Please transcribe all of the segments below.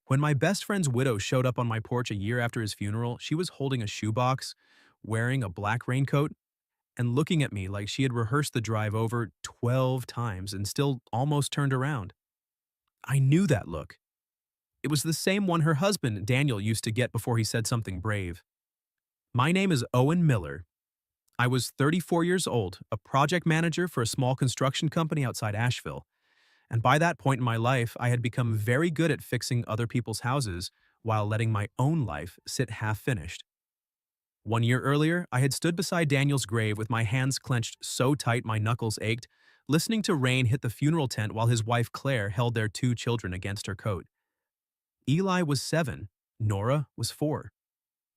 When my best friend's widow showed up on my porch a year after his funeral, she was holding a shoebox, wearing a black raincoat, and looking at me like she had rehearsed the drive over 12 times and still almost turned around. I knew that look. It was the same one her husband, Daniel, used to get before he said something brave. My name is Owen Miller. I was 34 years old, a project manager for a small construction company outside Asheville. And by that point in my life, I had become very good at fixing other people's houses while letting my own life sit half finished. 1 year earlier, I had stood beside Daniel's grave with my hands clenched so tight my knuckles ached, listening to rain hit the funeral tent while his wife Claire held their 2 children against her coat. Eli was 7, Nora was 4.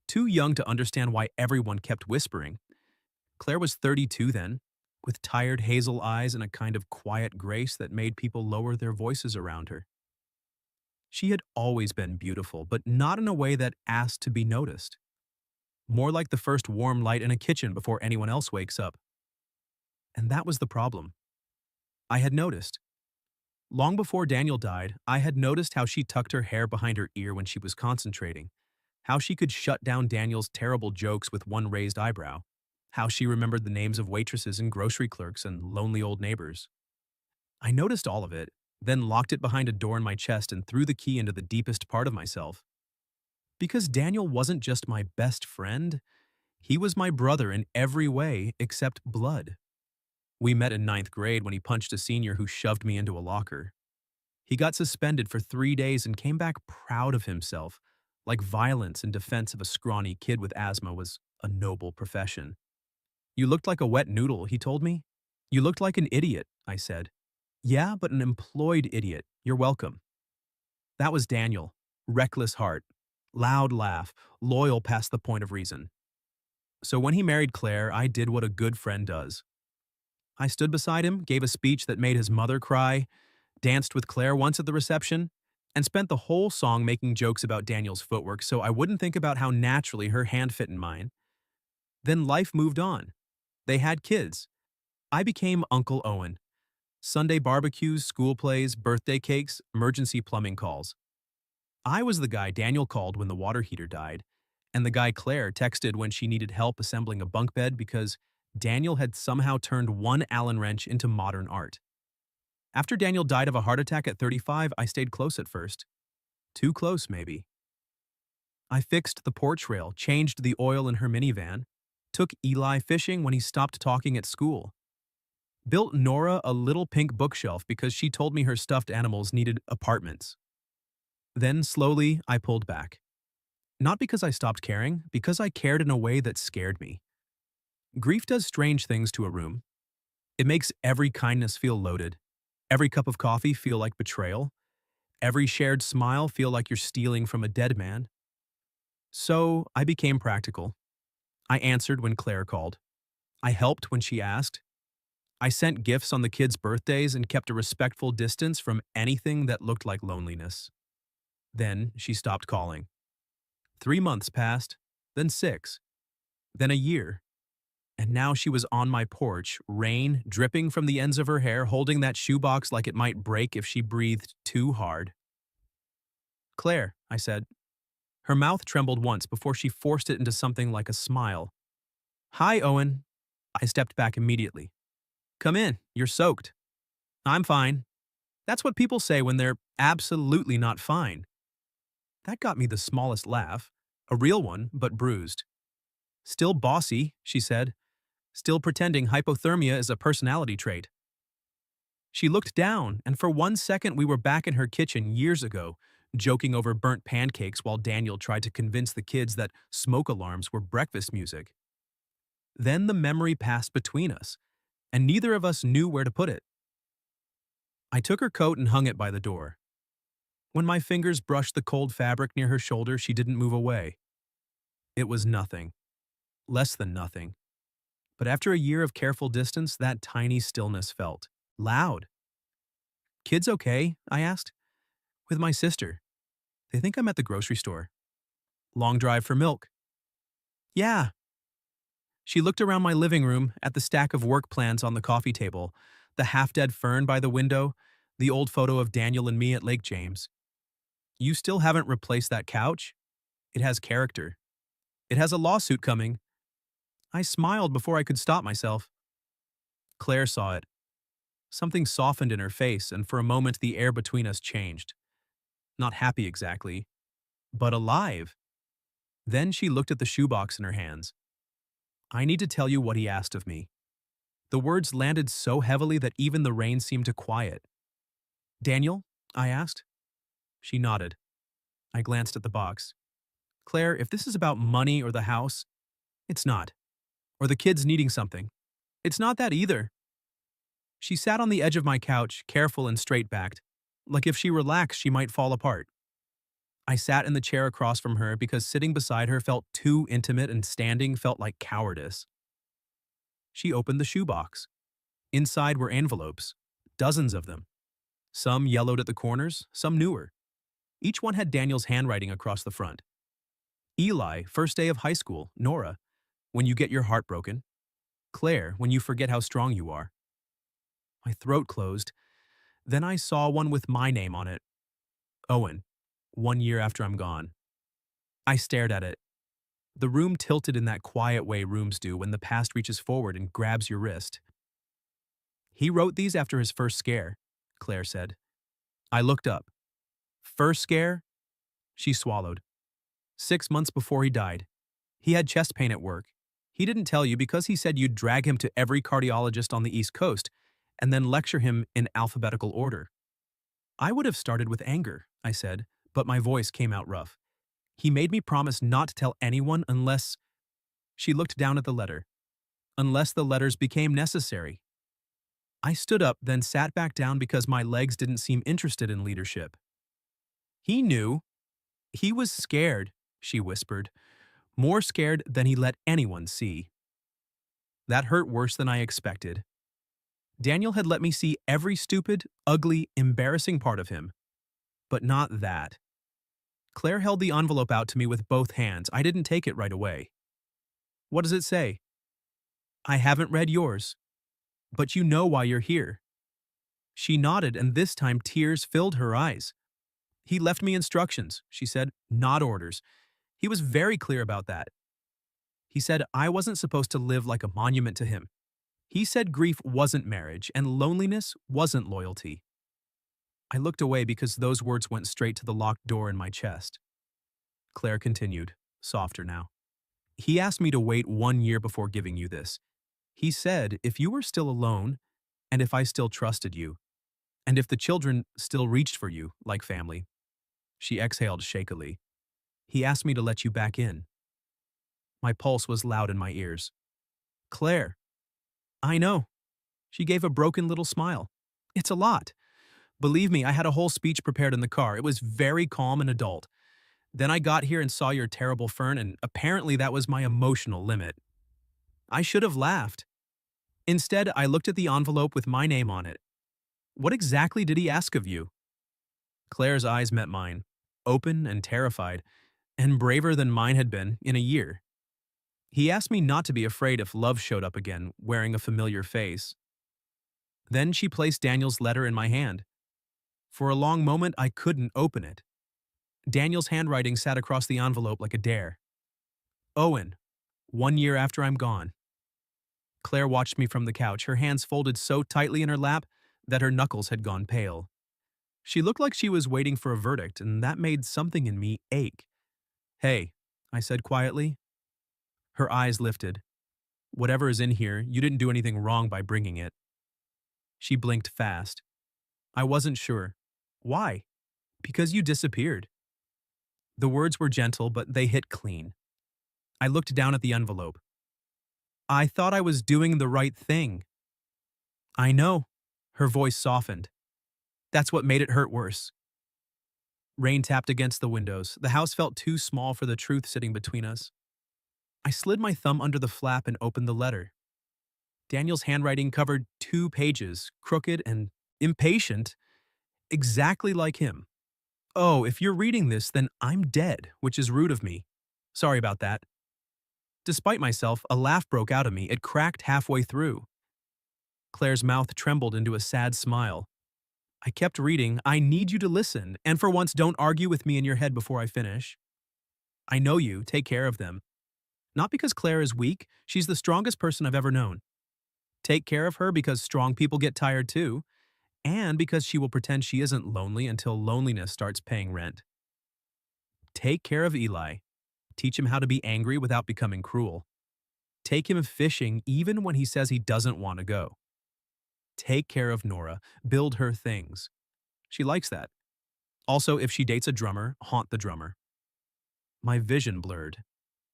Too young to understand why everyone kept whispering. Claire was 32 then, with tired hazel eyes and a kind of quiet grace that made people lower their voices around her. She had always been beautiful, but not in a way that asked to be noticed. More like the first warm light in a kitchen before anyone else wakes up. And that was the problem. I had noticed. Long before Daniel died, I had noticed how she tucked her hair behind her ear when she was concentrating, how she could shut down Daniel's terrible jokes with one raised eyebrow, how she remembered the names of waitresses and grocery clerks and lonely old neighbors. I noticed all of it, then locked it behind a door in my chest and threw the key into the deepest part of myself. Because Daniel wasn't just my best friend, he was my brother in every way except blood. We met in ninth grade when he punched a senior who shoved me into a locker. He got suspended for 3 days and came back proud of himself, like violence in defense of a scrawny kid with asthma was a noble profession. You looked like a wet noodle, he told me. You looked like an idiot, I said. Yeah, but an employed idiot. You're welcome. That was Daniel. Reckless heart. Loud laugh. Loyal past the point of reason. So when he married Claire, I did what a good friend does. I stood beside him, gave a speech that made his mother cry, danced with Claire once at the reception, and spent the whole song making jokes about Daniel's footwork so I wouldn't think about how naturally her hand fit in mine. Then life moved on. They had kids. I became Uncle Owen. Sunday barbecues, school plays, birthday cakes, emergency plumbing calls. I was the guy Daniel called when the water heater died, and the guy Claire texted when she needed help assembling a bunk bed because Daniel had somehow turned one Allen wrench into modern art. After Daniel died of a heart attack at 35, I stayed close at first. Too close, maybe. I fixed the porch rail, changed the oil in her minivan, took Eli fishing when he stopped talking at school, built Nora a little pink bookshelf because she told me her stuffed animals needed apartments. Then, slowly, I pulled back. Not because I stopped caring, because I cared in a way that scared me. Grief does strange things to a room. It makes every kindness feel loaded, every cup of coffee feel like betrayal, every shared smile feel like you're stealing from a dead man. So, I became practical. I answered when Claire called. I helped when she asked. I sent gifts on the kids' birthdays and kept a respectful distance from anything that looked like loneliness. Then she stopped calling. 3 months passed, then 6, then a year. And now she was on my porch, rain dripping from the ends of her hair, holding that shoebox like it might break if she breathed too hard. Claire, I said. Her mouth trembled once before she forced it into something like a smile. Hi, Owen. I stepped back immediately. Come in, you're soaked. I'm fine. That's what people say when they're absolutely not fine. That got me the smallest laugh, a real one, but bruised. Still bossy, she said. Still pretending hypothermia is a personality trait. She looked down, and for 1 second we were back in her kitchen years ago, joking over burnt pancakes while Daniel tried to convince the kids that smoke alarms were breakfast music. Then the memory passed between us, and neither of us knew where to put it. I took her coat and hung it by the door. When my fingers brushed the cold fabric near her shoulder, she didn't move away. It was nothing. Less than nothing. But after a year of careful distance, that tiny stillness felt loud. Kids okay? I asked. With my sister. They think I'm at the grocery store. Long drive for milk. Yeah. She looked around my living room at the stack of work plans on the coffee table, the half-dead fern by the window, the old photo of Daniel and me at Lake James. You still haven't replaced that couch? It has character. It has a lawsuit coming. I smiled before I could stop myself. Claire saw it. Something softened in her face, and for a moment the air between us changed. Not happy exactly, but alive. Then she looked at the shoebox in her hands. I need to tell you what he asked of me. The words landed so heavily that even the rain seemed to quiet. Daniel? I asked. She nodded. I glanced at the box. Claire, if this is about money or the house, it's not. Or the kids needing something. It's not that either. She sat on the edge of my couch, careful and straight-backed, like if she relaxed she might fall apart. I sat in the chair across from her because sitting beside her felt too intimate and standing felt like cowardice. She opened the shoebox. Inside were envelopes, dozens of them. Some yellowed at the corners, some newer. Each one had Daniel's handwriting across the front. Eli, first day of high school. Nora, when you get your heart broken. Claire, when you forget how strong you are. My throat closed. Then I saw one with my name on it. Owen, 1 year after I'm gone. I stared at it. The room tilted in that quiet way rooms do when the past reaches forward and grabs your wrist. He wrote these after his first scare, Claire said. I looked up. First scare? She swallowed. 6 months before he died. He had chest pain at work. He didn't tell you because he said you'd drag him to every cardiologist on the East Coast and then lecture him in alphabetical order. I would have started with anger, I said, but my voice came out rough. He made me promise not to tell anyone unless… She looked down at the letter. Unless the letters became necessary. I stood up, then sat back down because my legs didn't seem interested in leadership. He knew. He was scared, she whispered. More scared than he let anyone see. That hurt worse than I expected. Daniel had let me see every stupid, ugly, embarrassing part of him. But not that. Claire held the envelope out to me with both hands. I didn't take it right away. What does it say? I haven't read yours. But you know why you're here. She nodded, and this time tears filled her eyes. He left me instructions, she said, not orders. He was very clear about that. He said I wasn't supposed to live like a monument to him. He said grief wasn't marriage and loneliness wasn't loyalty. I looked away because those words went straight to the locked door in my chest. Claire continued, softer now. He asked me to wait 1 year before giving you this. He said if you were still alone, and if I still trusted you, and if the children still reached for you like family. She exhaled shakily. He asked me to let you back in. My pulse was loud in my ears. Claire. I know. She gave a broken little smile. It's a lot. Believe me, I had a whole speech prepared in the car. It was very calm and adult. Then I got here and saw your terrible Fern, and apparently that was my emotional limit. I should have laughed. Instead, I looked at the envelope with my name on it. What exactly did he ask of you? Claire's eyes met mine, open and terrified, and braver than mine had been in a year. He asked me not to be afraid if love showed up again, wearing a familiar face. Then she placed Daniel's letter in my hand. For a long moment, I couldn't open it. Daniel's handwriting sat across the envelope like a dare. Owen, 1 year after I'm gone. Claire watched me from the couch, her hands folded so tightly in her lap that her knuckles had gone pale. She looked like she was waiting for a verdict, and that made something in me ache. Hey, I said quietly. Her eyes lifted. Whatever is in here, you didn't do anything wrong by bringing it. She blinked fast. I wasn't sure. Why? Because you disappeared. The words were gentle, but they hit clean. I looked down at the envelope. I thought I was doing the right thing. I know. Her voice softened. That's what made it hurt worse. Rain tapped against the windows. The house felt too small for the truth sitting between us. I slid my thumb under the flap and opened the letter. Daniel's handwriting covered 2 pages, crooked and impatient, exactly like him. Oh, if you're reading this, then I'm dead, which is rude of me. Sorry about that. Despite myself, a laugh broke out of me. It cracked halfway through. Claire's mouth trembled into a sad smile. I kept reading. I need you to listen, and for once, don't argue with me in your head before I finish. I know you. Take care of them. Not because Claire is weak, she's the strongest person I've ever known. Take care of her because strong people get tired too, and because she will pretend she isn't lonely until loneliness starts paying rent. Take care of Eli. Teach him how to be angry without becoming cruel. Take him fishing even when he says he doesn't want to go. Take care of Nora. Build her things. She likes that. Also, if she dates a drummer, haunt the drummer. My vision blurred.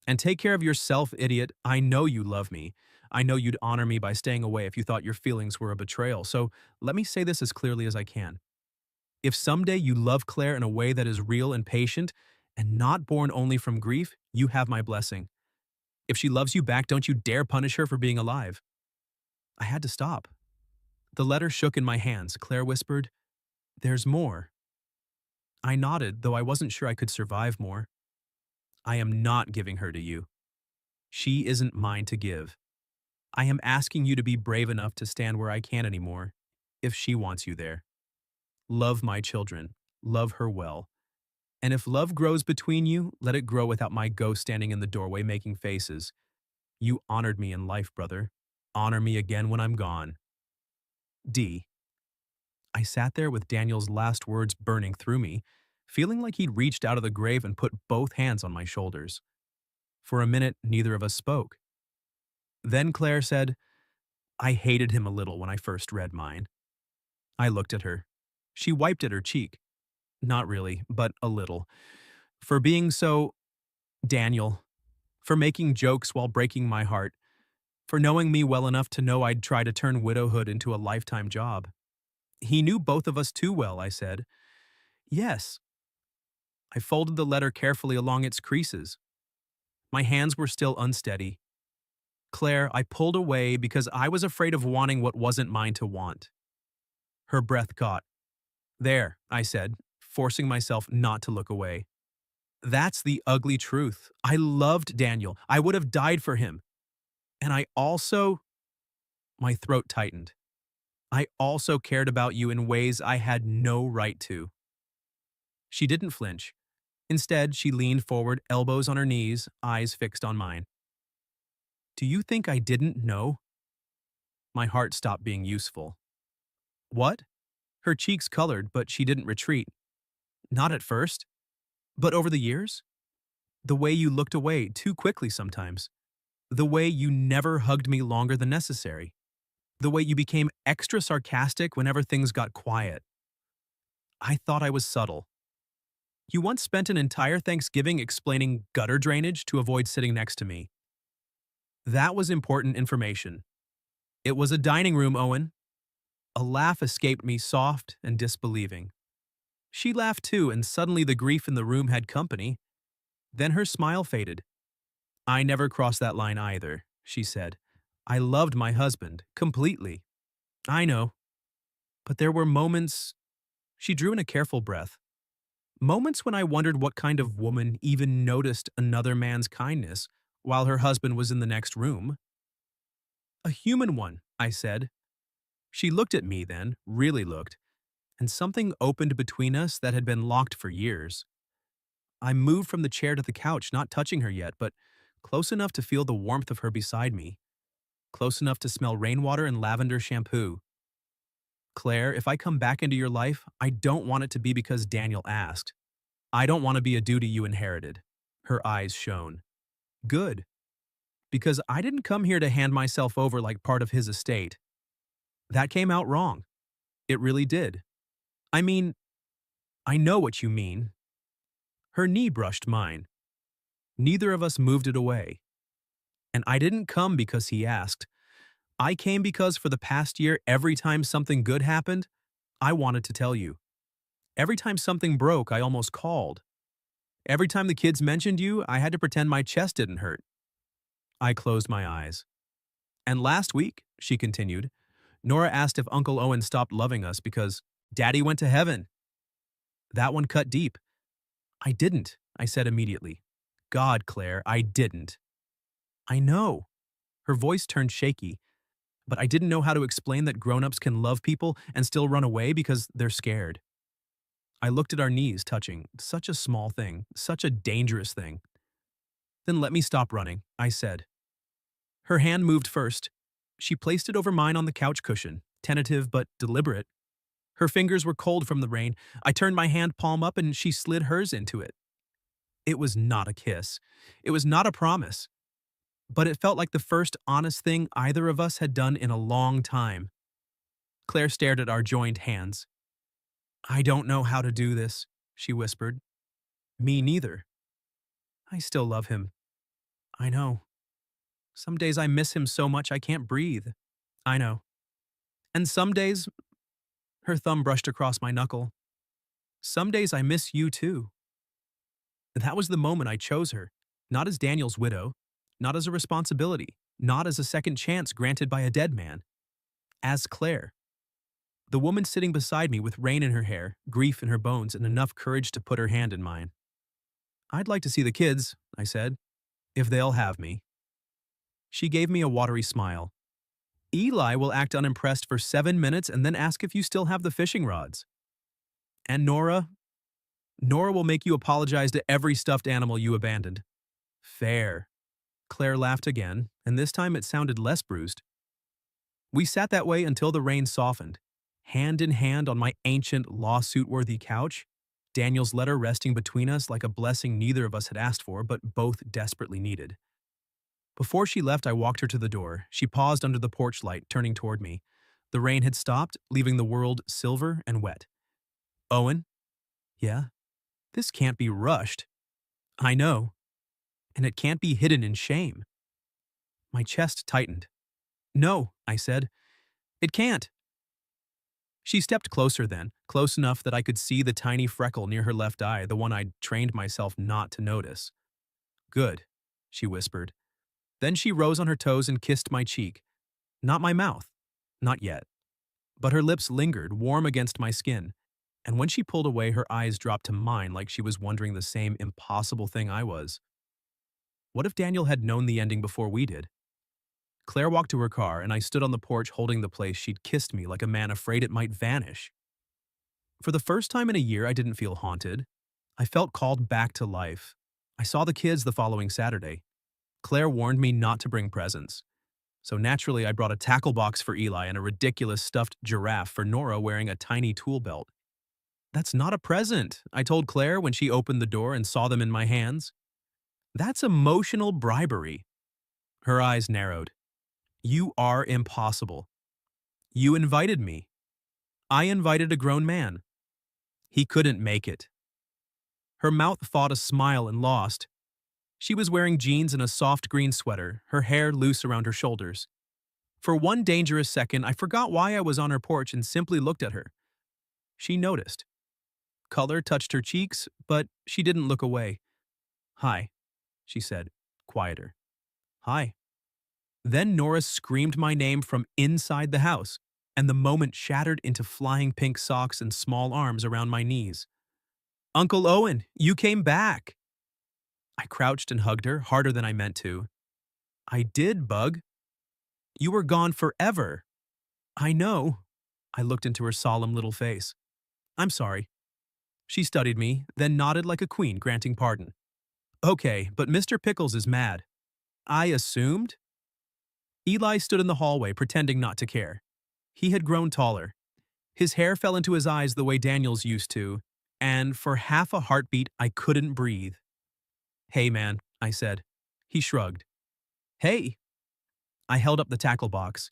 And take care of yourself, idiot. I know you love me. I know you'd honor me by staying away if you thought your feelings were a betrayal. So let me say this as clearly as I can. If someday you love Claire in a way that is real and patient and not born only from grief, you have my blessing. If she loves you back, don't you dare punish her for being alive. I had to stop. The letter shook in my hands. Claire whispered, "There's more." I nodded, though I wasn't sure I could survive more. I am not giving her to you. She isn't mine to give. I am asking you to be brave enough to stand where I can't anymore, if she wants you there. Love my children. Love her well. And if love grows between you, let it grow without my ghost standing in the doorway making faces. You honored me in life, brother. Honor me again when I'm gone. D. I sat there with Daniel's last words burning through me, feeling like he'd reached out of the grave and put both hands on my shoulders. For a minute, neither of us spoke. Then Claire said, "I hated him a little when I first read mine." I looked at her. She wiped at her cheek. Not really, but a little. For being so Daniel. For making jokes while breaking my heart. For knowing me well enough to know I'd try to turn widowhood into a lifetime job. He knew both of us too well, I said. Yes. I folded the letter carefully along its creases. My hands were still unsteady. Claire, I pulled away because I was afraid of wanting what wasn't mine to want. Her breath caught. There, I said, forcing myself not to look away. That's the ugly truth. I loved Daniel. I would have died for him. And I also… My throat tightened. I also cared about you in ways I had no right to. She didn't flinch. Instead, she leaned forward, elbows on her knees, eyes fixed on mine. Do you think I didn't know? My heart stopped being useful. What? Her cheeks colored, but she didn't retreat. Not at first. But over the years? The way you looked away too quickly sometimes. The way you never hugged me longer than necessary. The way you became extra sarcastic whenever things got quiet. I thought I was subtle. You once spent an entire Thanksgiving explaining gutter drainage to avoid sitting next to me. That was important information. It was a dining room, Owen. A laugh escaped me, soft and disbelieving. She laughed too, and suddenly the grief in the room had company. Then her smile faded. I never crossed that line either, she said. I loved my husband, completely. I know. But there were moments… She drew in a careful breath. Moments when I wondered what kind of woman even noticed another man's kindness while her husband was in the next room. A human one, I said. She looked at me then, really looked, and something opened between us that had been locked for years. I moved from the chair to the couch, not touching her yet, but close enough to feel the warmth of her beside me. Close enough to smell rainwater and lavender shampoo. Claire, if I come back into your life, I don't want it to be because Daniel asked. I don't want to be a duty you inherited. Her eyes shone. Good. Because I didn't come here to hand myself over like part of his estate. That came out wrong. It really did. I mean, I know what you mean. Her knee brushed mine. Neither of us moved it away. And I didn't come because he asked. I came because for the past year, every time something good happened, I wanted to tell you. Every time something broke, I almost called. Every time the kids mentioned you, I had to pretend my chest didn't hurt. I closed my eyes. And last week, she continued, Nora asked if Uncle Owen stopped loving us because Daddy went to heaven. That one cut deep. I didn't, I said immediately. God, Claire, I didn't. I know. Her voice turned shaky. but I didn't know how to explain that grown-ups can love people and still run away because they're scared. I looked at our knees touching, such a small thing, such a dangerous thing. Then let me stop running, I said. Her hand moved first. She placed it over mine on the couch cushion, tentative but deliberate. Her fingers were cold from the rain. I turned my hand palm up and she slid hers into it. It was not a kiss. It was not a promise. But it felt like the first honest thing either of us had done in a long time. Claire stared at our joined hands. I don't know how to do this, she whispered. Me neither. I still love him. I know. Some days I miss him so much I can't breathe. I know. And some days, her thumb brushed across my knuckle. Some days I miss you too. That was the moment I chose her, not as Daniel's widow, not as a responsibility, not as a second chance granted by a dead man, as Claire. The woman sitting beside me with rain in her hair, grief in her bones, and enough courage to put her hand in mine. I'd like to see the kids, I said, if they'll have me. She gave me a watery smile. Eli will act unimpressed for 7 minutes and then ask if you still have the fishing rods. And Nora? Nora will make you apologize to every stuffed animal you abandoned. Fair. Claire laughed again, and this time it sounded less bruised. We sat that way until the rain softened, hand in hand on my ancient lawsuit-worthy couch, Daniel's letter resting between us like a blessing neither of us had asked for but both desperately needed. Before she left, I walked her to the door. She paused under the porch light, turning toward me. The rain had stopped, leaving the world silver and wet. Owen? Yeah? This can't be rushed. I know. And it can't be hidden in shame. My chest tightened. No, I said. It can't. She stepped closer then, close enough that I could see the tiny freckle near her left eye, the one I'd trained myself not to notice. Good, she whispered. Then she rose on her toes and kissed my cheek. Not my mouth. Not yet. But her lips lingered, warm against my skin. And when she pulled away, her eyes dropped to mine like she was wondering the same impossible thing I was. What if Daniel had known the ending before we did? Claire walked to her car, and I stood on the porch holding the place she'd kissed me like a man afraid it might vanish. For the first time in a year, I didn't feel haunted. I felt called back to life. I saw the kids the following Saturday. Claire warned me not to bring presents. So naturally, I brought a tackle box for Eli and a ridiculous stuffed giraffe for Nora wearing a tiny tool belt. That's not a present, I told Claire when she opened the door and saw them in my hands. That's emotional bribery. Her eyes narrowed. You are impossible. You invited me. I invited a grown man. He couldn't make it. Her mouth fought a smile and lost. She was wearing jeans and a soft green sweater, her hair loose around her shoulders. For one dangerous second, I forgot why I was on her porch and simply looked at her. She noticed. Color touched her cheeks, but she didn't look away. Hi, she said, quieter. Hi. Then Nora screamed my name from inside the house, and the moment shattered into flying pink socks and small arms around my knees. Uncle Owen, you came back! I crouched and hugged her harder than I meant to. I did, Bug. You were gone forever. I know. I looked into her solemn little face. I'm sorry. She studied me, then nodded like a queen granting pardon. Okay, but Mr. Pickles is mad. I assumed? Eli stood in the hallway pretending not to care. He had grown taller. His hair fell into his eyes the way Daniel's used to, and for half a heartbeat I couldn't breathe. Hey man, I said. He shrugged. Hey. I held up the tackle box.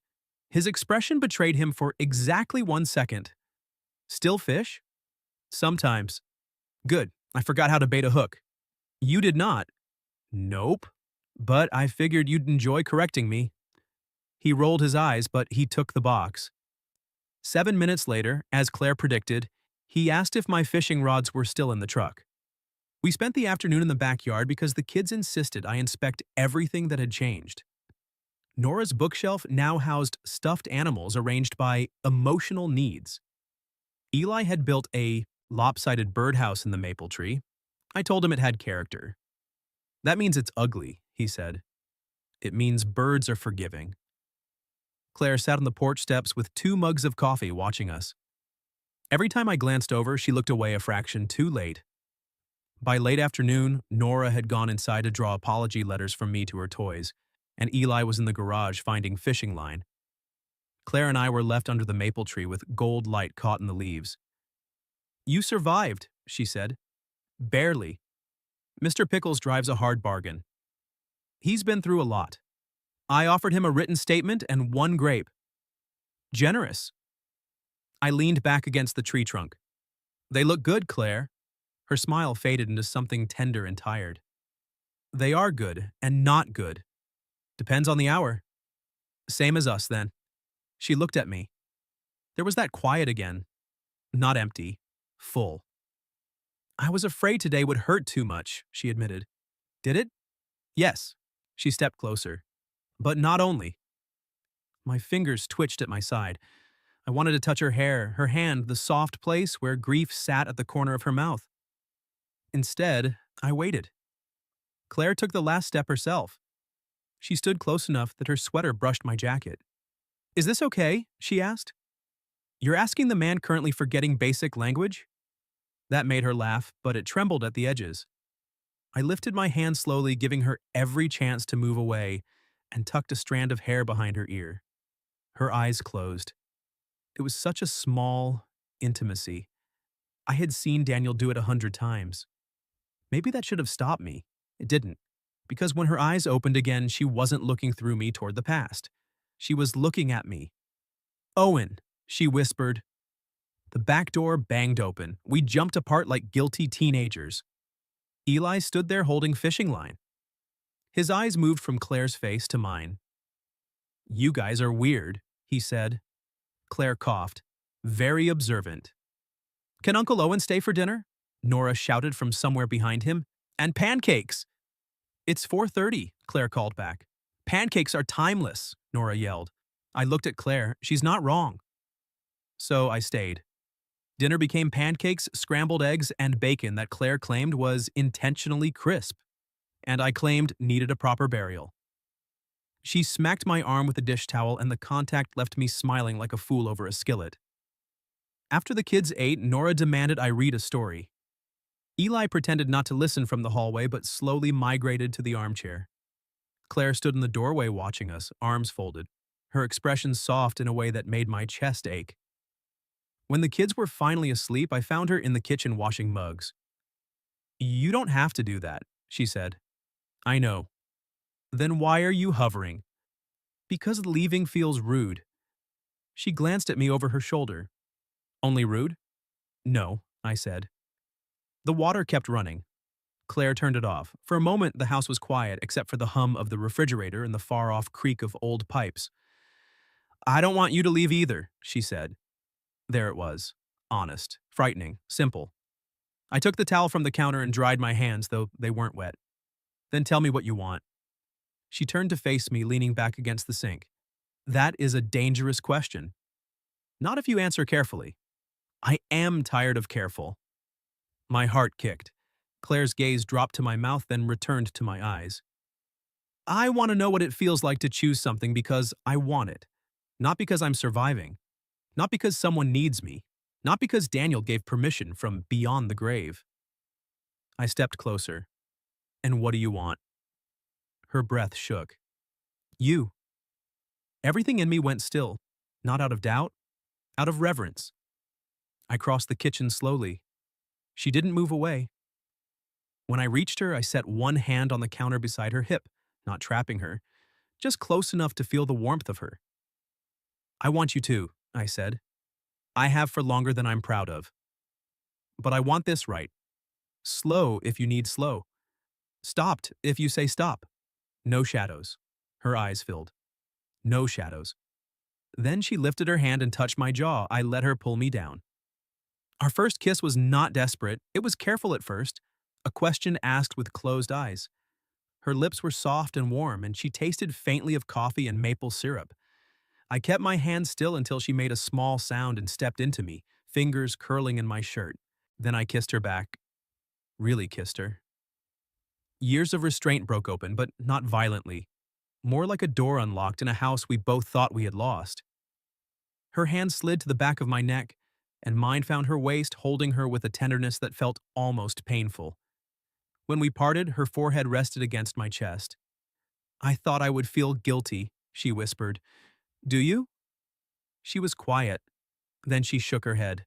His expression betrayed him for exactly 1 second. Still fish? Sometimes. Good, I forgot how to bait a hook. You did not. Nope. But I figured you'd enjoy correcting me. He rolled his eyes, but he took the box. 7 minutes later, as Claire predicted, he asked if my fishing rods were still in the truck. We spent the afternoon in the backyard because the kids insisted I inspect everything that had changed. Nora's bookshelf now housed stuffed animals arranged by emotional needs. Eli had built a lopsided birdhouse in the maple tree. I told him it had character. That means it's ugly, he said. It means birds are forgiving. Claire sat on the porch steps with 2 mugs of coffee watching us. Every time I glanced over, she looked away a fraction too late. By late afternoon, Nora had gone inside to draw apology letters from me to her toys, and Eli was in the garage finding fishing line. Claire and I were left under the maple tree with gold light caught in the leaves. "You survived," she said. "Barely. Mr. Pickles drives a hard bargain. He's been through a lot. I offered him a written statement and 1 grape. Generous." I leaned back against the tree trunk. "They look good, Claire." Her smile faded into something tender and tired. "They are good and not good. Depends on the hour." "Same as us, then." She looked at me. There was that quiet again. Not empty. Full. "I was afraid today would hurt too much," she admitted. "Did it?" "Yes." She stepped closer. "But not only." My fingers twitched at my side. I wanted to touch her hair, her hand, the soft place where grief sat at the corner of her mouth. Instead, I waited. Claire took the last step herself. She stood close enough that her sweater brushed my jacket. "Is this okay?" she asked. "You're asking the man currently forgetting basic language?" That made her laugh, but it trembled at the edges. I lifted my hand slowly, giving her every chance to move away, and tucked a strand of hair behind her ear. Her eyes closed. It was such a small intimacy. I had seen Daniel do it 100 times. Maybe that should have stopped me. It didn't. Because when her eyes opened again, she wasn't looking through me toward the past. She was looking at me. "Owen," she whispered. The back door banged open. We jumped apart like guilty teenagers. Eli stood there holding fishing line. His eyes moved from Claire's face to mine. "You guys are weird," he said. Claire coughed. "Very observant." "Can Uncle Owen stay for dinner?" Nora shouted from somewhere behind him. "And pancakes!" "It's 4:30, Claire called back. "Pancakes are timeless," Nora yelled. I looked at Claire. She's not wrong. So I stayed. Dinner became pancakes, scrambled eggs, and bacon that Claire claimed was intentionally crisp, and I claimed needed a proper burial. She smacked my arm with a dish towel, and the contact left me smiling like a fool over a skillet. After the kids ate, Nora demanded I read a story. Eli pretended not to listen from the hallway, but slowly migrated to the armchair. Claire stood in the doorway watching us, arms folded, her expression soft in a way that made my chest ache. When the kids were finally asleep, I found her in the kitchen washing mugs. "You don't have to do that," she said. "I know." "Then why are you hovering?" "Because leaving feels rude." She glanced at me over her shoulder. "Only rude?" "No," I said. The water kept running. Claire turned it off. For a moment, the house was quiet, except for the hum of the refrigerator and the far-off creak of old pipes. "I don't want you to leave either," she said. There it was. Honest, frightening, simple. I took the towel from the counter and dried my hands, though they weren't wet. "Then tell me what you want." She turned to face me, leaning back against the sink. "That is a dangerous question." "Not if you answer carefully." "I am tired of careful." My heart kicked. Claire's gaze dropped to my mouth, then returned to my eyes. "I want to know what it feels like to choose something because I want it. Not because I'm surviving. Not because someone needs me. Not because Daniel gave permission from beyond the grave." I stepped closer. "And what do you want?" Her breath shook. "You." Everything in me went still, not out of doubt, out of reverence. I crossed the kitchen slowly. She didn't move away. When I reached her, I set one hand on the counter beside her hip, not trapping her, just close enough to feel the warmth of her. "I want you too," I said. "I have for longer than I'm proud of. But I want this right. Slow if you need slow. Stopped if you say stop. No shadows." Her eyes filled. "No shadows." Then she lifted her hand and touched my jaw. I let her pull me down. Our first kiss was not desperate. It was careful at first, a question asked with closed eyes. Her lips were soft and warm, and she tasted faintly of coffee and maple syrup. I kept my hand still until she made a small sound and stepped into me, fingers curling in my shirt. Then I kissed her back. Really kissed her. Years of restraint broke open, but not violently. more like a door unlocked in a house we both thought we had lost. Her hand slid to the back of my neck, and mine found her waist, holding her with a tenderness that felt almost painful. When we parted, her forehead rested against my chest. "I thought I would feel guilty," she whispered. "Do you?" She was quiet. Then she shook her head.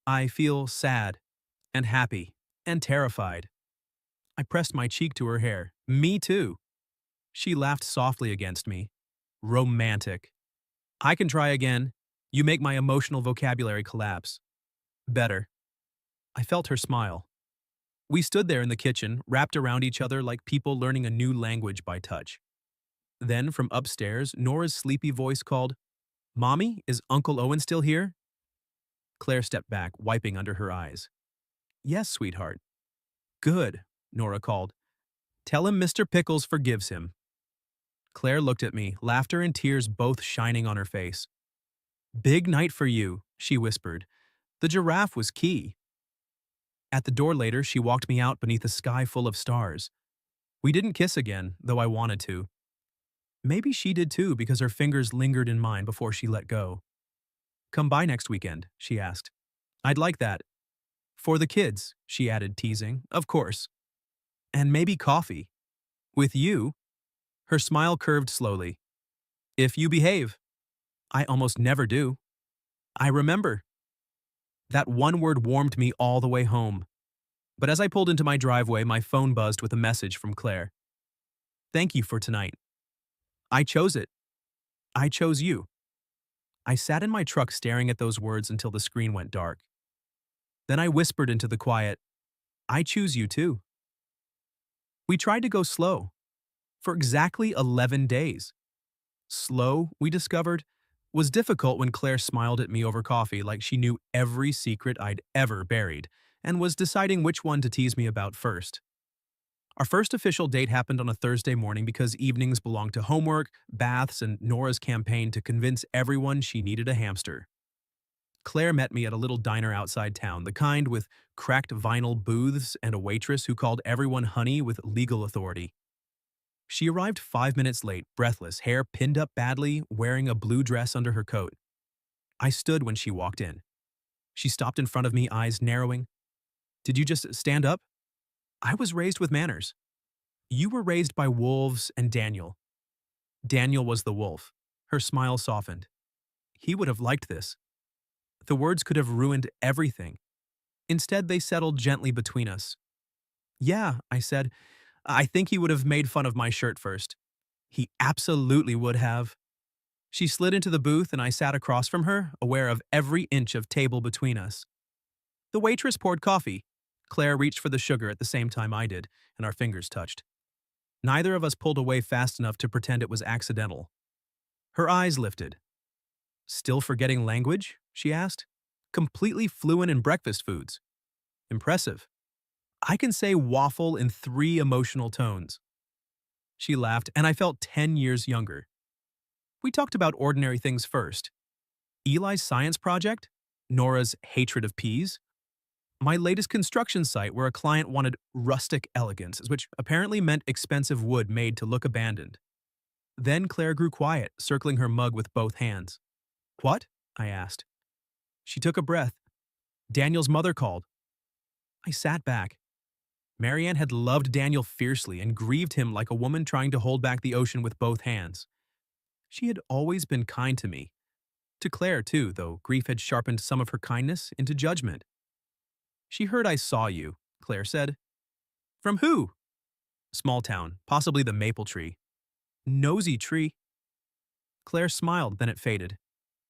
"I feel sad, and happy, and terrified." I pressed my cheek to her hair. "Me too." She laughed softly against me. "Romantic." "I can try again. You make my emotional vocabulary collapse." "Better." I felt her smile. We stood there in the kitchen, wrapped around each other like people learning a new language by touch. Then, from upstairs, Nora's sleepy voice called, "Mommy, is Uncle Owen still here?" Claire stepped back, wiping under her eyes. "Yes, sweetheart." "Good," Nora called. "Tell him Mr. Pickles forgives him." Claire looked at me, laughter and tears both shining on her face. "Big night for you," she whispered. "The giraffe was key." At the door later, she walked me out beneath a sky full of stars. We didn't kiss again, though I wanted to. Maybe she did too, because her fingers lingered in mine before she let go. "Come by next weekend," she asked. "I'd like that." "For the kids," she added, teasing. "Of course." "And maybe coffee." "With you?" Her smile curved slowly. "If you behave." "I almost never do." "I remember." That one word warmed me all the way home. But as I pulled into my driveway, my phone buzzed with a message from Claire. "Thank you for tonight. I chose it. I chose you." I sat in my truck staring at those words until the screen went dark. Then I whispered into the quiet, "I choose you too." We tried to go slow. For exactly 11 days. Slow, we discovered, was difficult when Claire smiled at me over coffee like she knew every secret I'd ever buried and was deciding which one to tease me about first. Our first official date happened on a Thursday morning because evenings belonged to homework, baths, and Nora's campaign to convince everyone she needed a hamster. Claire met me at a little diner outside town, the kind with cracked vinyl booths and a waitress who called everyone honey with legal authority. She arrived 5 minutes late, breathless, hair pinned up badly, wearing a blue dress under her coat. I stood when she walked in. She stopped in front of me, eyes narrowing. "Did you just stand up?" "I was raised with manners." "You were raised by wolves and Daniel." "Daniel was the wolf." Her smile softened. "He would have liked this." The words could have ruined everything. Instead, they settled gently between us. "Yeah," I said. "I think he would have made fun of my shirt first." "He absolutely would have." She slid into the booth and I sat across from her, aware of every inch of table between us. The waitress poured coffee. Claire reached for the sugar at the same time I did, and our fingers touched. Neither of us pulled away fast enough to pretend it was accidental. Her eyes lifted. "Still forgetting language?" she asked. "Completely fluent in breakfast foods." "Impressive. I can say waffle in 3 emotional tones." She laughed, and I felt 10 years younger. We talked about ordinary things first. Eli's science project, Nora's hatred of peas, my latest construction site where a client wanted rustic elegance, which apparently meant expensive wood made to look abandoned. Then Claire grew quiet, circling her mug with both hands. "What?" I asked. She took a breath. "Daniel's mother called." I sat back. Marianne had loved Daniel fiercely and grieved him like a woman trying to hold back the ocean with both hands. She had always been kind to me. To Claire, too, though grief had sharpened some of her kindness into judgment. "She heard I saw you," Claire said. "From who?" "Small town, possibly the maple tree." "Nosy tree." Claire smiled, then it faded.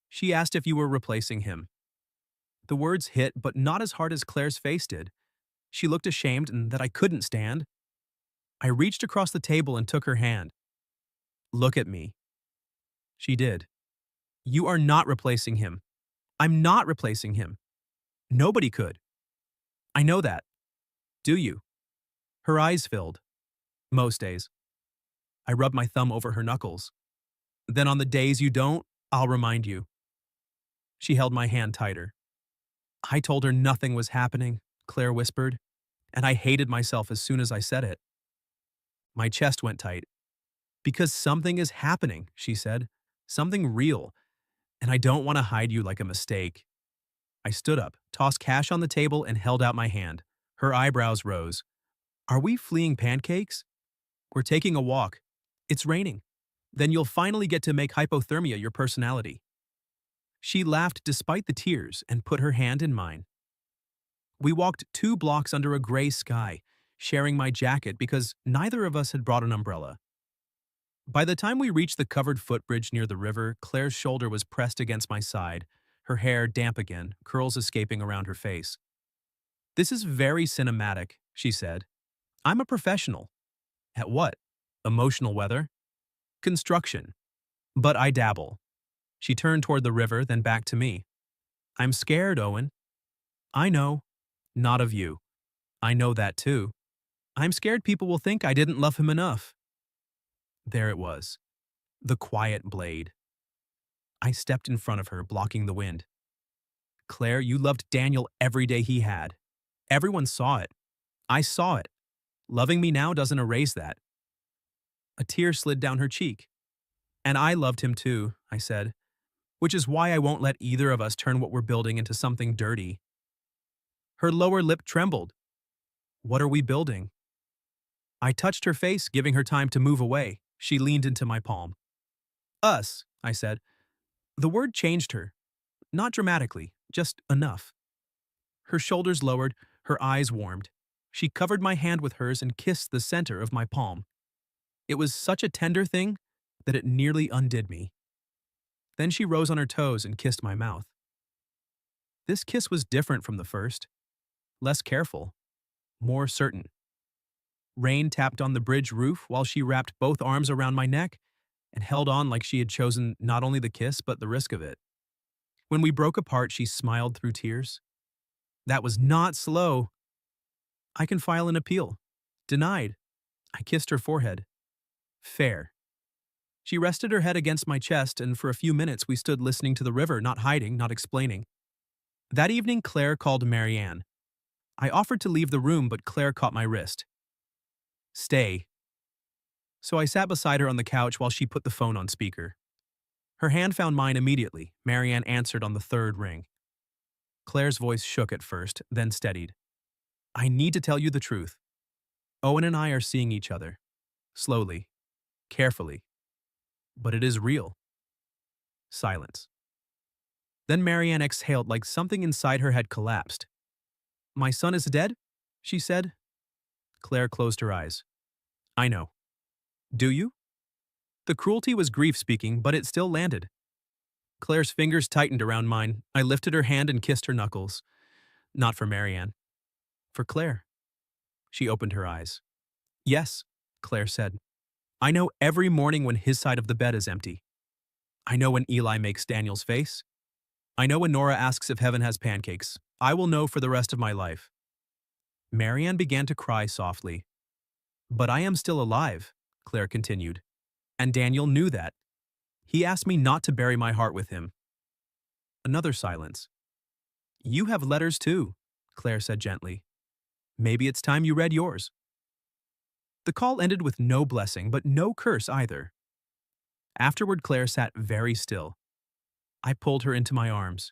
"She asked if you were replacing him." The words hit, but not as hard as Claire's face did. She looked ashamed and that I couldn't stand. I reached across the table and took her hand. "Look at me." She did. "You are not replacing him." "I'm not replacing him." "Nobody could." "I know that." "Do you?" Her eyes filled. "Most days." I rubbed my thumb over her knuckles. "Then on the days you don't, I'll remind you." She held my hand tighter. "I told her nothing was happening," Claire whispered, and I hated myself as soon as I said it. My chest went tight. Because something is happening, she said. Something real, and I don't want to hide you like a mistake. I stood up, tossed cash on the table, and held out my hand. Her eyebrows rose. Are we fleeing pancakes? We're taking a walk. It's raining. Then you'll finally get to make hypothermia your personality. She laughed despite the tears and put her hand in mine. We walked 2 blocks under a gray sky, sharing my jacket because neither of us had brought an umbrella. By the time we reached the covered footbridge near the river, Claire's shoulder was pressed against my side, her hair damp again, curls escaping around her face. This is very cinematic, she said. I'm a professional. At what? Emotional weather? Construction. But I dabble. She turned toward the river, then back to me. I'm scared, Owen. I know. Not of you. I know that too. I'm scared people will think I didn't love him enough. There it was. The quiet blade. I stepped in front of her, blocking the wind. Claire, you loved Daniel every day he had. Everyone saw it. I saw it. Loving me now doesn't erase that. A tear slid down her cheek. And I loved him too, I said, which is why I won't let either of us turn what we're building into something dirty. Her lower lip trembled. What are we building? I touched her face, giving her time to move away. She leaned into my palm. Us, I said. The word changed her. Not dramatically, just enough. Her shoulders lowered, her eyes warmed. She covered my hand with hers and kissed the center of my palm. It was such a tender thing that it nearly undid me. Then she rose on her toes and kissed my mouth. This kiss was different from the first. Less careful. More certain. Rain tapped on the bridge roof while she wrapped both arms around my neck and held on like she had chosen not only the kiss but the risk of it. When we broke apart, she smiled through tears. That was not slow. I can file an appeal. Denied. I kissed her forehead. Fair. She rested her head against my chest, and for a few minutes we stood listening to the river, not hiding, not explaining. That evening, Claire called Marianne. I offered to leave the room, but Claire caught my wrist. Stay. So I sat beside her on the couch while she put the phone on speaker. Her hand found mine immediately. Marianne answered on the third ring. Claire's voice shook at first, then steadied. I need to tell you the truth. Owen and I are seeing each other. Slowly. Carefully. But it is real. Silence. Then Marianne exhaled like something inside her had collapsed. My son is dead? She said. Claire closed her eyes. I know. Do you? The cruelty was grief speaking, but it still landed. Claire's fingers tightened around mine. I lifted her hand and kissed her knuckles. Not for Marianne. For Claire. She opened her eyes. Yes, Claire said. I know every morning when his side of the bed is empty. I know when Eli makes Daniel's face. I know when Nora asks if heaven has pancakes. I will know for the rest of my life. Marianne began to cry softly. But I am still alive, Claire continued. And Daniel knew that. He asked me not to bury my heart with him. Another silence. You have letters too, Claire said gently. Maybe it's time you read yours. The call ended with no blessing, but no curse either. Afterward, Claire sat very still. I pulled her into my arms.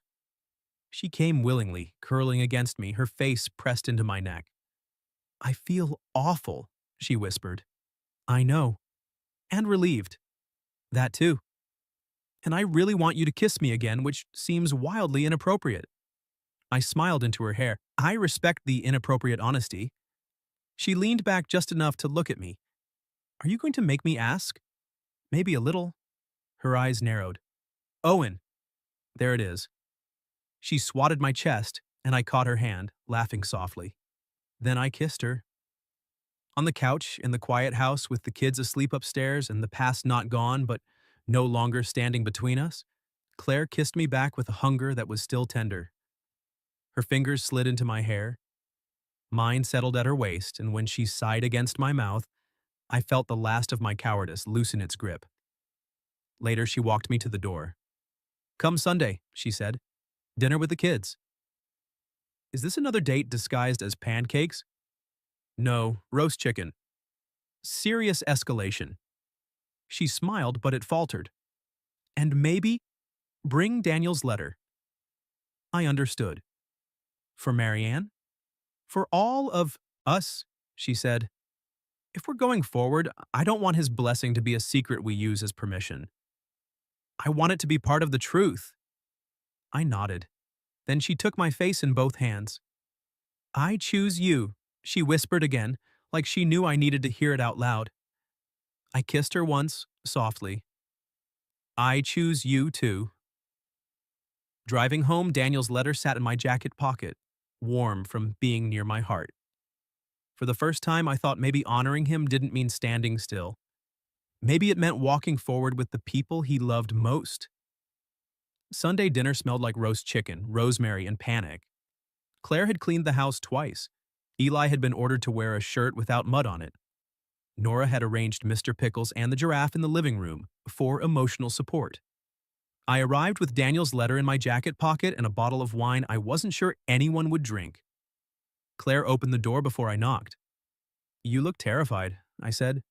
She came willingly, curling against me, her face pressed into my neck. I feel awful, she whispered. I know. And relieved. That too. And I really want you to kiss me again, which seems wildly inappropriate. I smiled into her hair. I respect the inappropriate honesty. She leaned back just enough to look at me. Are you going to make me ask? Maybe a little. Her eyes narrowed. Owen. There it is. She swatted my chest, and I caught her hand, laughing softly. Then I kissed her. On the couch, in the quiet house with the kids asleep upstairs and the past not gone but no longer standing between us, Claire kissed me back with a hunger that was still tender. Her fingers slid into my hair. Mine settled at her waist, and when she sighed against my mouth, I felt the last of my cowardice loosen its grip. Later, she walked me to the door. Come Sunday, she said. Dinner with the kids. Is this another date disguised as pancakes? No, roast chicken. Serious escalation. She smiled, but it faltered. And maybe bring Daniel's letter. I understood. For Marianne? For all of us, she said. If we're going forward, I don't want his blessing to be a secret we use as permission. I want it to be part of the truth. I nodded. Then she took my face in both hands. I choose you, she whispered again, like she knew I needed to hear it out loud. I kissed her once, softly. I choose you too. Driving home, Daniel's letter sat in my jacket pocket, warm from being near my heart. For the first time, I thought maybe honoring him didn't mean standing still. Maybe it meant walking forward with the people he loved most. Sunday dinner smelled like roast chicken, rosemary, and panic. Claire had cleaned the house twice. Eli had been ordered to wear a shirt without mud on it. Nora had arranged Mr. Pickles and the giraffe in the living room for emotional support. I arrived with Daniel's letter in my jacket pocket and a bottle of wine I wasn't sure anyone would drink. Claire opened the door before I knocked. You look terrified, I said.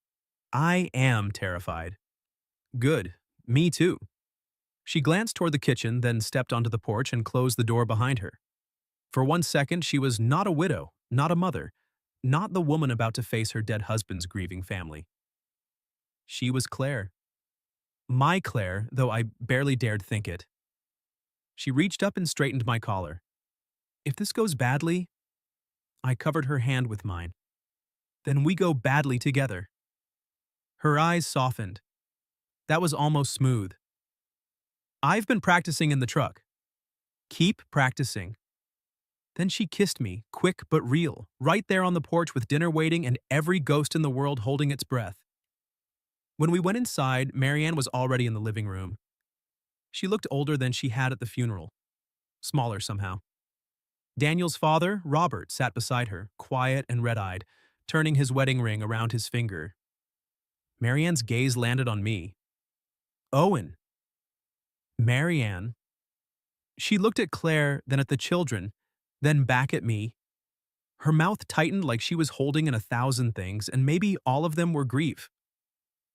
I am terrified. Good. Me too. She glanced toward the kitchen, then stepped onto the porch and closed the door behind her. For 1 second, she was not a widow, not a mother, not the woman about to face her dead husband's grieving family. She was Claire. My Claire, though I barely dared think it. She reached up and straightened my collar. If this goes badly, I covered her hand with mine. Then we go badly together. Her eyes softened. That was almost smooth. I've been practicing in the truck. Keep practicing. Then she kissed me, quick but real, right there on the porch with dinner waiting and every ghost in the world holding its breath. When we went inside, Marianne was already in the living room. She looked older than she had at the funeral. Smaller somehow. Daniel's father, Robert, sat beside her, quiet and red-eyed, turning his wedding ring around his finger. Marianne's gaze landed on me. Owen. Marianne. She looked at Claire, then at the children, then back at me. Her mouth tightened like she was holding in 1,000 things, and maybe all of them were grief.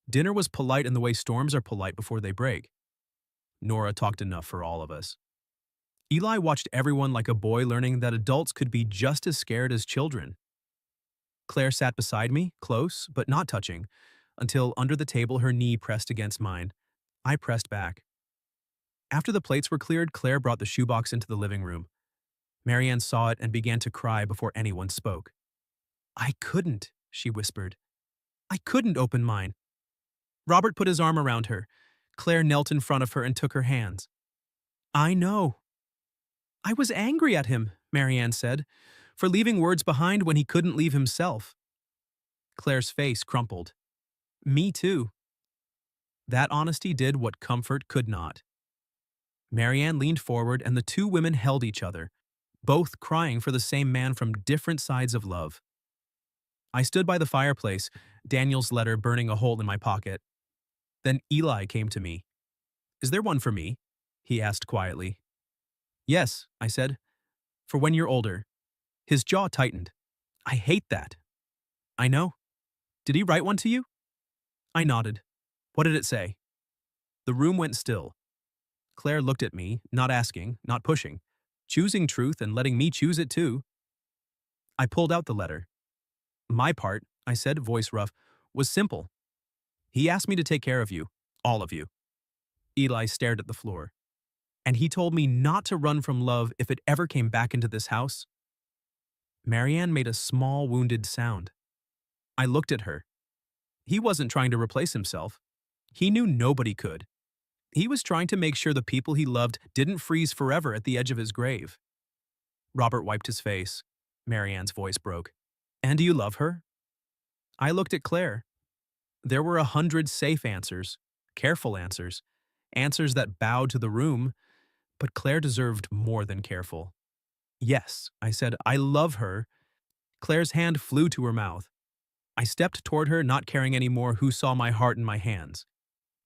Dinner was polite in the way storms are polite before they break. Nora talked enough for all of us. Eli watched everyone like a boy learning that adults could be just as scared as children. Claire sat beside me, close, but not touching, until under the table her knee pressed against mine. I pressed back. After the plates were cleared, Claire brought the shoebox into the living room. Marianne saw it and began to cry before anyone spoke. I couldn't, she whispered. I couldn't open mine. Robert put his arm around her. Claire knelt in front of her and took her hands. I know. I was angry at him, Marianne said, for leaving words behind when he couldn't leave himself. Claire's face crumpled. Me too. That honesty did what comfort could not. Marianne leaned forward and the two women held each other, both crying for the same man from different sides of love. I stood by the fireplace, Daniel's letter burning a hole in my pocket. Then Eli came to me. Is there one for me? He asked quietly. Yes, I said. For when you're older. His jaw tightened. I hate that. I know. Did he write one to you? I nodded. What did it say? The room went still. Claire looked at me, not asking, not pushing, choosing truth and letting me choose it too. I pulled out the letter. My part, I said, voice rough, was simple. He asked me to take care of you, all of you. Eli stared at the floor. And he told me not to run from love if it ever came back into this house. Marianne made a small, wounded sound. I looked at her. He wasn't trying to replace himself. He knew nobody could. He was trying to make sure the people he loved didn't freeze forever at the edge of his grave. Robert wiped his face. Marianne's voice broke. And do you love her? I looked at Claire. There were 100 safe answers, careful answers, answers that bowed to the room, but Claire deserved more than careful. Yes, I said, I love her. Claire's hand flew to her mouth. I stepped toward her, not caring anymore who saw my heart in my hands.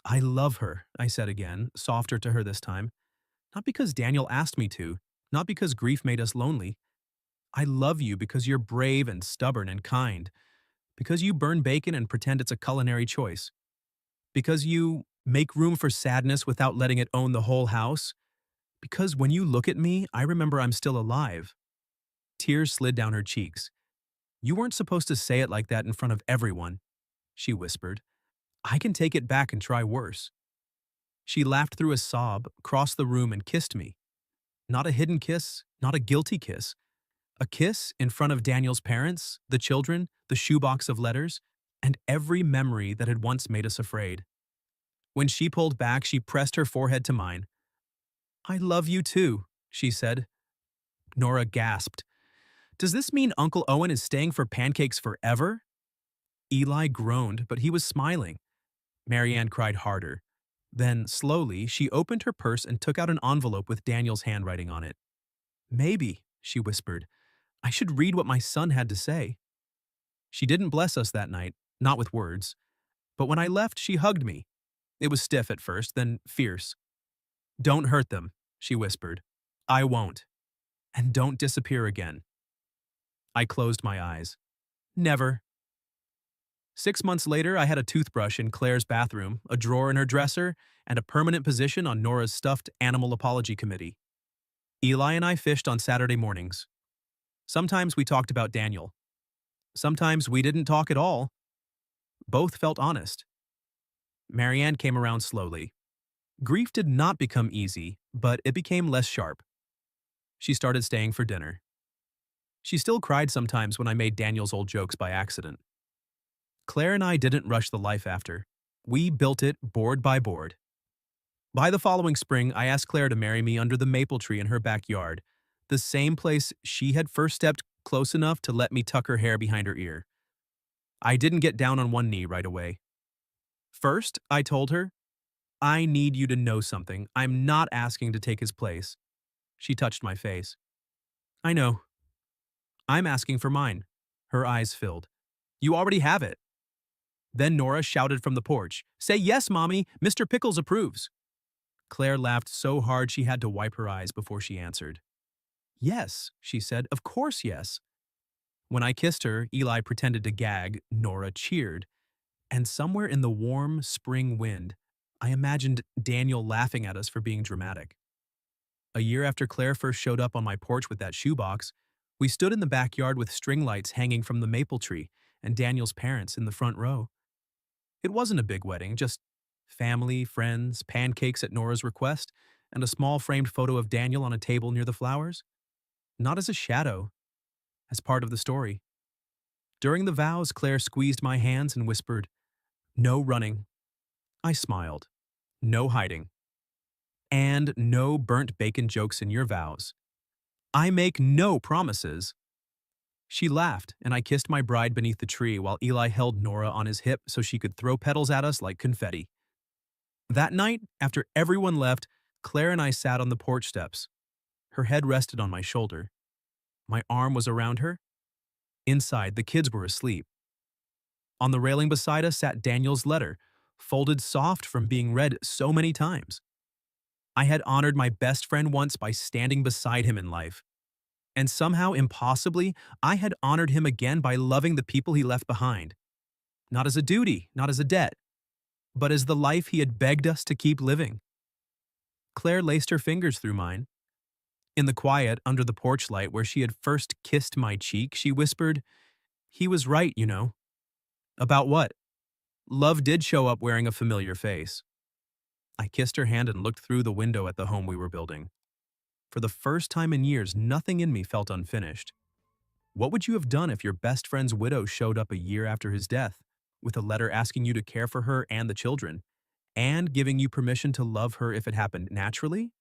I love her, I said again, softer to her this time. Not because Daniel asked me to, not because grief made us lonely. I love you because you're brave and stubborn and kind, because you burn bacon and pretend it's a culinary choice. Because you make room for sadness without letting it own the whole house. Because when you look at me, I remember I'm still alive. Tears slid down her cheeks. You weren't supposed to say it like that in front of everyone, she whispered. I can take it back and try worse. She laughed through a sob, crossed the room, and kissed me. Not a hidden kiss, not a guilty kiss. A kiss in front of Daniel's parents, the children, the shoebox of letters, and every memory that had once made us afraid. When she pulled back, she pressed her forehead to mine. I love you too, she said. Nora gasped. Does this mean Uncle Owen is staying for pancakes forever? Eli groaned, but he was smiling. Marianne cried harder. Then, slowly, she opened her purse and took out an envelope with Daniel's handwriting on it. Maybe, she whispered, I should read what my son had to say. She didn't bless us that night, not with words. But when I left, she hugged me. It was stiff at first, then fierce. Don't hurt them, she whispered. I won't. And don't disappear again. I closed my eyes. Never. 6 months later, I had a toothbrush in Claire's bathroom, a drawer in her dresser, and a permanent position on Nora's stuffed animal apology committee. Eli and I fished on Saturday mornings. Sometimes we talked about Daniel. Sometimes we didn't talk at all. Both felt honest. Marianne came around slowly. Grief did not become easy, but it became less sharp. She started staying for dinner. She still cried sometimes when I made Daniel's old jokes by accident. Claire and I didn't rush the life after. We built it board by board. By the following spring, I asked Claire to marry me under the maple tree in her backyard, the same place she had first stepped close enough to let me tuck her hair behind her ear. I didn't get down on one knee right away. First, I told her, I need you to know something. I'm not asking to take his place. She touched my face. I know. I'm asking for mine. Her eyes filled. You already have it. Then Nora shouted from the porch, Say yes, Mommy, Mr. Pickles approves. Claire laughed so hard she had to wipe her eyes before she answered. Yes, she said, of course yes. When I kissed her, Eli pretended to gag, Nora cheered. And somewhere in the warm spring wind, I imagined Daniel laughing at us for being dramatic. A year after Claire first showed up on my porch with that shoebox, we stood in the backyard with string lights hanging from the maple tree and Daniel's parents in the front row. It wasn't a big wedding, just family, friends, pancakes at Nora's request, and a small framed photo of Daniel on a table near the flowers. Not as a shadow, as part of the story. During the vows, Claire squeezed my hands and whispered, No running. I smiled. No hiding. And no burnt bacon jokes in your vows. I make no promises. She laughed, and I kissed my bride beneath the tree while Eli held Nora on his hip so she could throw petals at us like confetti. That night, after everyone left, Claire and I sat on the porch steps. Her head rested on my shoulder. My arm was around her. Inside, the kids were asleep. On the railing beside us sat Daniel's letter, folded soft from being read so many times. I had honored my best friend once by standing beside him in life. And somehow, impossibly, I had honored him again by loving the people he left behind. Not as a duty, not as a debt, but as the life he had begged us to keep living. Claire laced her fingers through mine. In the quiet, under the porch light where she had first kissed my cheek, she whispered, He was right, you know. About what? Love did show up wearing a familiar face. I kissed her hand and looked through the window at the home we were building. For the first time in years, nothing in me felt unfinished. What would you have done if your best friend's widow showed up a year after his death, with a letter asking you to care for her and the children, and giving you permission to love her if it happened naturally?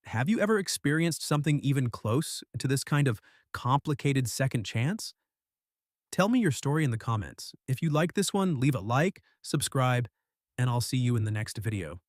Have you ever experienced something even close to this kind of complicated second chance? Tell me your story in the comments. If you like this one, leave a like, subscribe, and I'll see you in the next video.